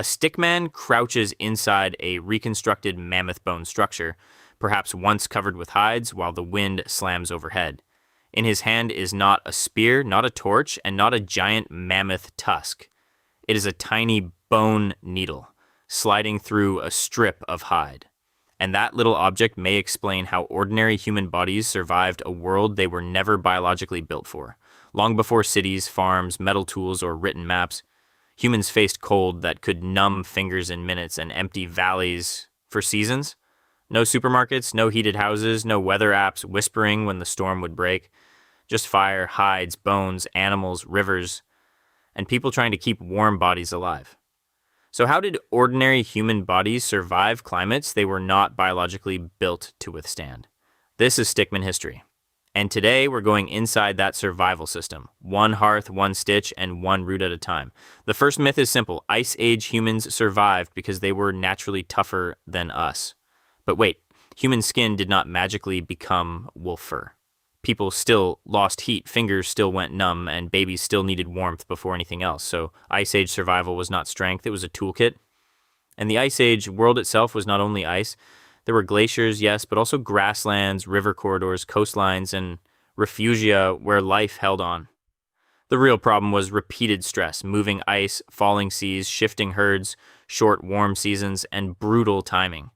stickman crouches inside a reconstructed mammoth-bone structure, perhaps once covered with hides, while the wind slams overhead. In his hand is not a spear, not a torch, and not a giant mammoth tusk. It is a tiny bone needle, sliding through a strip of hide. And that little object may explain how ordinary human bodies survived a world they were never biologically built for. Long before cities, farms, metal tools, or written maps, humans faced cold that could numb fingers in minutes and empty valleys for seasons. No supermarkets, no heated houses, no weather apps whispering when the storm would break. Just fire, hides, bones, animals, rivers, and people trying to keep warm bodies alive. So how did ordinary human bodies survive climates they were not biologically built to withstand? This is Stickman history. And today we're going inside that survival system. One hearth, one stitch, and one root at a time. The first myth is simple. Ice Age humans survived because they were naturally tougher than us. But wait, human skin did not magically become wolf fur. People still lost heat, fingers still went numb, and babies still needed warmth before anything else. So Ice Age survival was not strength, it was a toolkit. And the Ice Age world itself was not only ice. There were glaciers, yes, but also grasslands, river corridors, coastlines, and refugia where life held on. The real problem was repeated stress, moving ice, falling seas, shifting herds, short warm seasons, and brutal timing.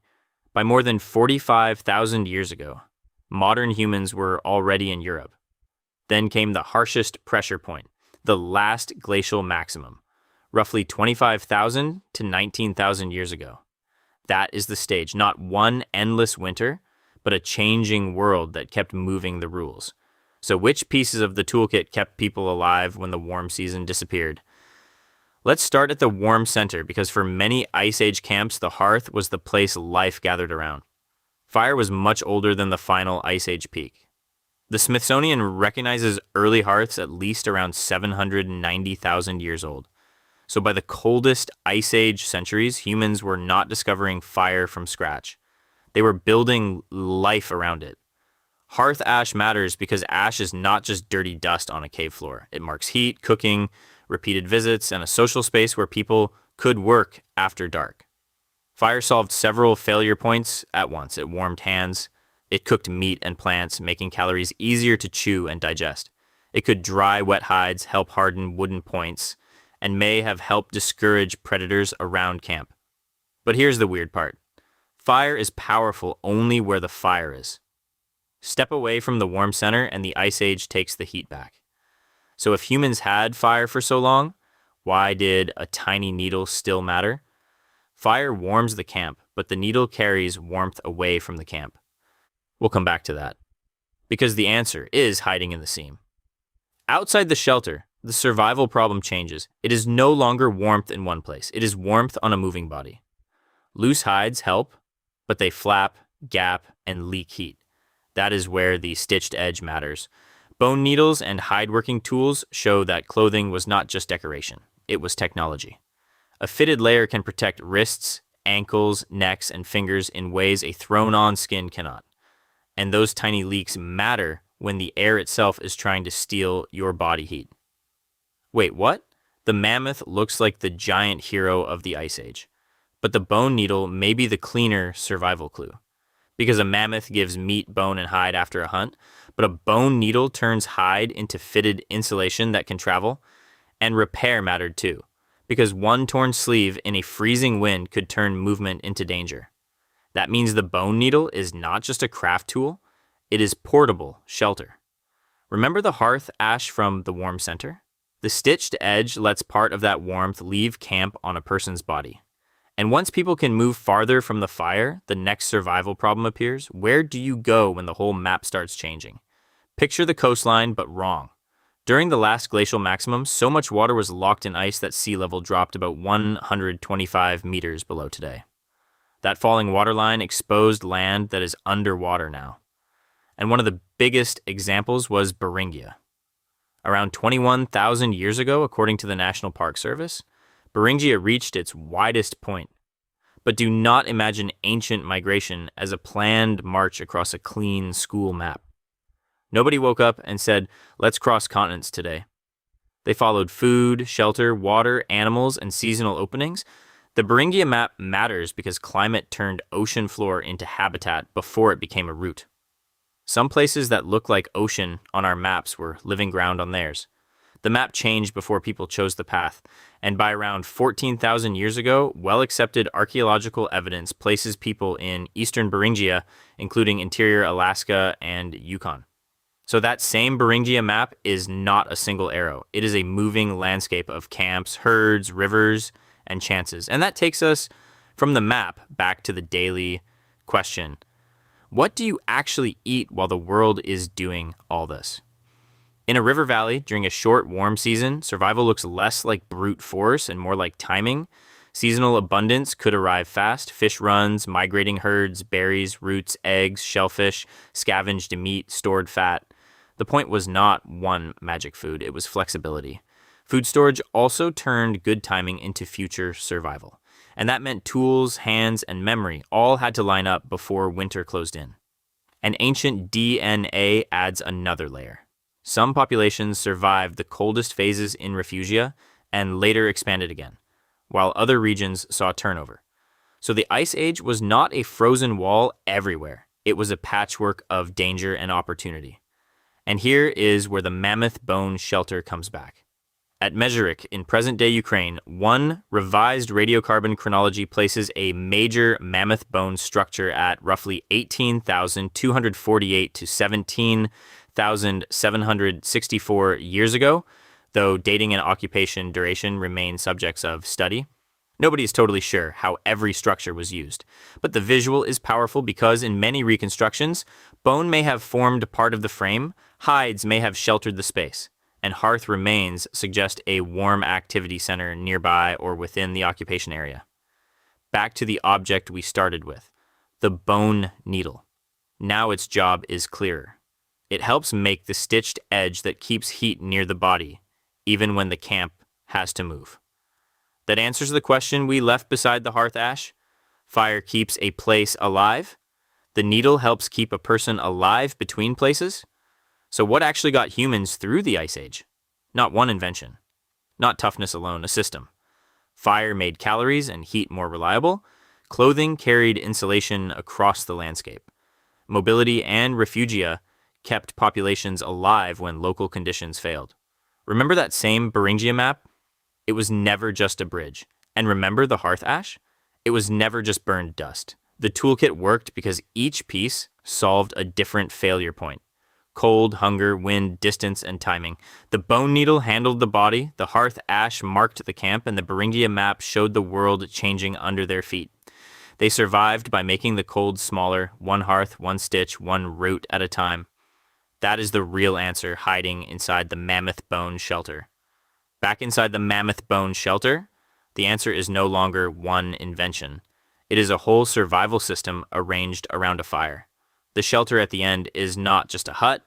By more than 45,000 years ago, modern humans were already in Europe. Then came the harshest pressure point, the Last Glacial Maximum, roughly 25,000 to 19,000 years ago. That is the stage, not one endless winter, but a changing world that kept moving the rules. So which pieces of the toolkit kept people alive when the warm season disappeared? Let's start at the warm center, because for many Ice Age camps, the hearth was the place life gathered around. Fire was much older than the final Ice Age peak. The Smithsonian recognizes early hearths at least around 790,000 years old. So by the coldest Ice Age centuries, humans were not discovering fire from scratch. They were building life around it. Hearth ash matters because ash is not just dirty dust on a cave floor. It marks heat, cooking, repeated visits, and a social space where people could work after dark. Fire solved several failure points at once. It warmed hands. It cooked meat and plants, making calories easier to chew and digest. It could dry wet hides, help harden wooden points, and may have helped discourage predators around camp. But here's the weird part. Fire is powerful only where the fire is. Step away from the warm center and the Ice Age takes the heat back. So if humans had fire for so long, why did a tiny needle still matter? Fire warms the camp, but the needle carries warmth away from the camp. We'll come back to that. Because the answer is hiding in the seam. Outside the shelter, the survival problem changes. It is no longer warmth in one place. It is warmth on a moving body. Loose hides help, but they flap, gap, and leak heat. That is where the stitched edge matters. Bone needles and hide-working tools show that clothing was not just decoration. It was technology. A fitted layer can protect wrists, ankles, necks, and fingers in ways a thrown-on skin cannot. And those tiny leaks matter when the air itself is trying to steal your body heat. Wait, what? The mammoth looks like the giant hero of the Ice Age. But the bone needle may be the cleaner survival clue. Because a mammoth gives meat, bone, and hide after a hunt, but a bone needle turns hide into fitted insulation that can travel, and repair mattered too, because one torn sleeve in a freezing wind could turn movement into danger. That means the bone needle is not just a craft tool, it is portable shelter. Remember the hearth ash from the warm center? The stitched edge lets part of that warmth leave camp on a person's body. And once people can move farther from the fire, the next survival problem appears. Where do you go when the whole map starts changing? Picture the coastline, but wrong. During the last glacial maximum, so much water was locked in ice that sea level dropped about 125 meters below today. That falling waterline exposed land that is underwater now. And one of the biggest examples was Beringia. Around 21,000 years ago, according to the National Park Service, Beringia reached its widest point. But do not imagine ancient migration as a planned march across a clean school map. Nobody woke up and said, let's cross continents today. They followed food, shelter, water, animals, and seasonal openings. The Beringia map matters because climate turned ocean floor into habitat before it became a route. Some places that look like ocean on our maps were living ground on theirs. The map changed before people chose the path, and by around 14,000 years ago, well-accepted archaeological evidence places people in eastern Beringia, including interior Alaska and Yukon. So that same Beringia map is not a single arrow. It is a moving landscape of camps, herds, rivers, and chances. And that takes us from the map back to the daily question. What do you actually eat while the world is doing all this? In a river valley, during a short, warm season, survival looks less like brute force and more like timing. Seasonal abundance could arrive fast. Fish runs, migrating herds, berries, roots, eggs, shellfish, scavenged meat, stored fat. The point was not one magic food, it was flexibility. Food storage also turned good timing into future survival. And that meant tools, hands, and memory all had to line up before winter closed in. And ancient DNA adds another layer. Some populations survived the coldest phases in refugia and later expanded again, while other regions saw turnover. So the Ice Age was not a frozen wall everywhere. It was a patchwork of danger and opportunity. And here is where the mammoth-bone shelter comes back. At Mezherik in present-day Ukraine, one revised radiocarbon chronology places a major mammoth-bone structure at roughly 18,248 to 17,764 years ago, though dating and occupation duration remain subjects of study. Nobody is totally sure how every structure was used, but the visual is powerful because in many reconstructions, bone may have formed part of the frame, hides may have sheltered the space, and hearth remains suggest a warm activity center nearby or within the occupation area. Back to the object we started with, the bone needle. Now its job is clearer. It helps make the stitched edge that keeps heat near the body, even when the camp has to move. That answers the question we left beside the hearth ash. Fire keeps a place alive. The needle helps keep a person alive between places. So what actually got humans through the Ice Age? Not one invention. Not toughness alone, a system. Fire made calories and heat more reliable. Clothing carried insulation across the landscape. Mobility and refugia kept populations alive when local conditions failed. Remember that same Beringia map? It was never just a bridge. And remember the hearth ash? It was never just burned dust. The toolkit worked because each piece solved a different failure point. Cold, hunger, wind, distance, and timing. The bone needle handled the body, the hearth ash marked the camp, and the Beringia map showed the world changing under their feet. They survived by making the cold smaller, one hearth, one stitch, one root at a time. That is the real answer hiding inside the mammoth-bone shelter. Back inside the mammoth-bone shelter, the answer is no longer one invention. It is a whole survival system arranged around a fire. The shelter at the end is not just a hut.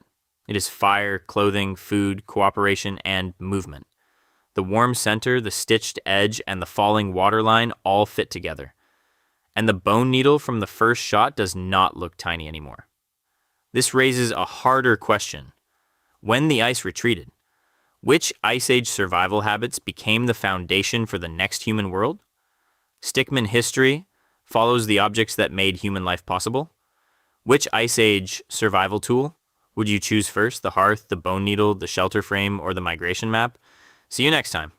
It is fire, clothing, food, cooperation, and movement. The warm center, the stitched edge, and the falling water line all fit together. And the bone needle from the first shot does not look tiny anymore. This raises a harder question. When the ice retreated, which Ice Age survival habits became the foundation for the next human world? Stickman history follows the objects that made human life possible. Which Ice Age survival tool would you choose first? The hearth, the bone needle, the shelter frame, or the migration map? See you next time.